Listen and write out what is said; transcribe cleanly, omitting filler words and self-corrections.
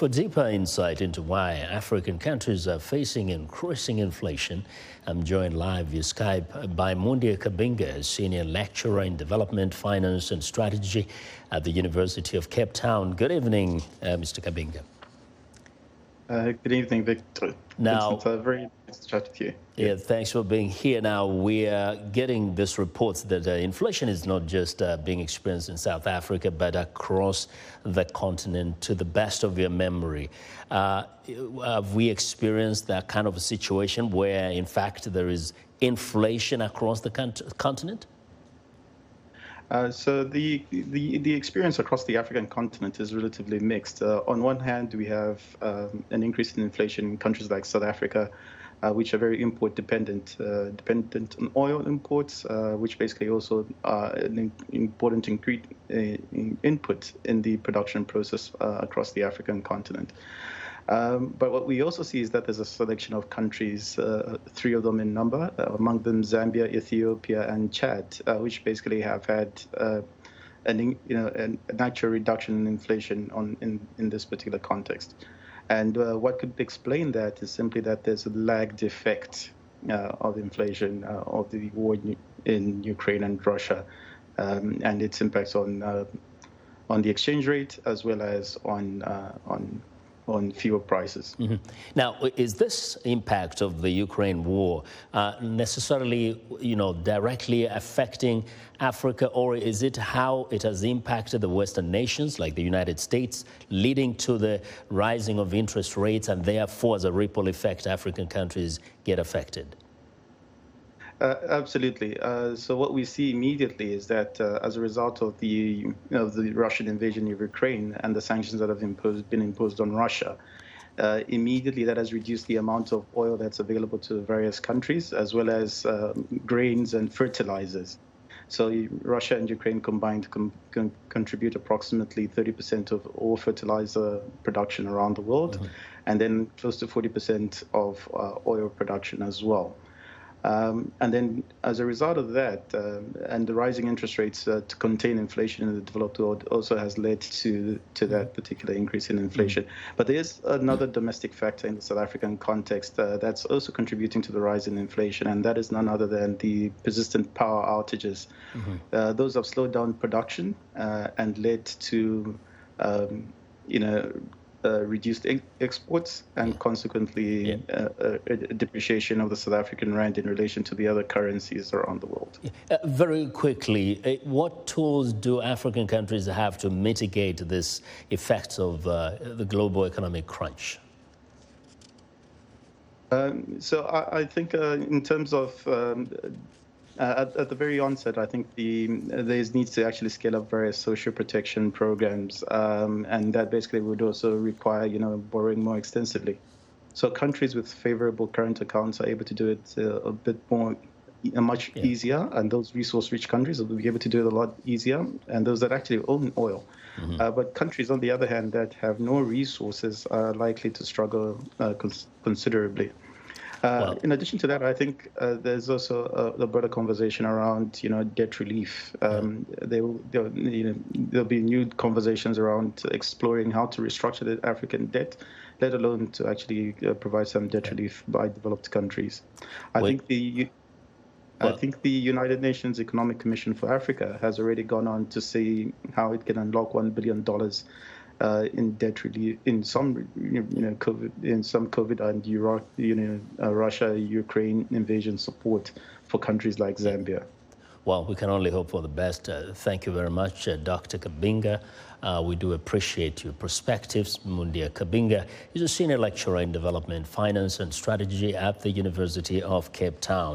For deeper insight into why African countries are facing increasing inflation, I'm joined live via Skype by Mundia Kabinga, a senior lecturer in development, finance and strategy at the University of Cape Town. Good evening, Mr. Kabinga. Good evening, Victor. Now, it's very nice to chat with you. Yeah, thanks for being here. Now, we are getting this report that inflation is not just being experienced in South Africa, but across the continent to the best of your memory. Have we experienced that kind of a situation where, in fact, there is inflation across the continent? So the experience across the African continent is relatively mixed. On one hand, we have an increase in inflation in countries like South Africa, which are very import dependent on oil imports, which basically also are an important input in the production process across the African continent. But what we also see is that there's a selection of countries, 3 of them in number, among them Zambia, Ethiopia, and Chad, which basically have had an actual reduction in inflation in this particular context. And what could explain that is simply that there's a lagged effect of inflation of the war in Ukraine and Russia, and its impacts on the exchange rate as well as on fuel prices. Mm-hmm. Now, is this impact of the Ukraine war necessarily, directly affecting Africa, or is it how it has impacted the Western nations like the United States, leading to the rising of interest rates, and therefore, as a ripple effect, African countries get affected? Absolutely. So what we see immediately is that as a result of the Russian invasion of Ukraine and the sanctions that have been imposed on Russia, immediately that has reduced the amount of oil that's available to various countries, as well as grains and fertilizers. So Russia and Ukraine combined contribute approximately 30% of all fertilizer production around the world, mm-hmm. and then close to 40% of oil production as well. And then as a result of that, and the rising interest rates to contain inflation in the developed world also has led to that particular increase in inflation. Mm-hmm. But there is another domestic factor in the South African context that's also contributing to the rise in inflation, and that is none other than the persistent power outages. Mm-hmm. Those have slowed down production and led to, reduced exports and consequently a depreciation of the South African rand in relation to the other currencies around the world. Very quickly, what tools do African countries have to mitigate this effects of the global economic crunch? So I think in terms of at the very onset, I think there needs to actually scale up various social protection programs, and that basically would also require, borrowing more extensively. So countries with favorable current accounts are able to do it a bit more, much easier, and those resource-rich countries will be able to do it a lot easier, and those that actually own oil. Mm-hmm. But countries, on the other hand, that have no resources are likely to struggle considerably. In addition to that, I think there's also a broader conversation around, debt relief. There'll be new conversations around exploring how to restructure the African debt, let alone to actually provide some debt relief by developed countries. I think the United Nations Economic Commission for Africa has already gone on to see how it can unlock $1 billion in debt relief in some COVID and Russia-Ukraine invasion support for countries like Zambia. Well, we can only hope for the best. Thank you very much, Dr. Kabinga. We do appreciate your perspectives. Mundia Kabinga is a senior lecturer in development, finance and strategy at the University of Cape Town.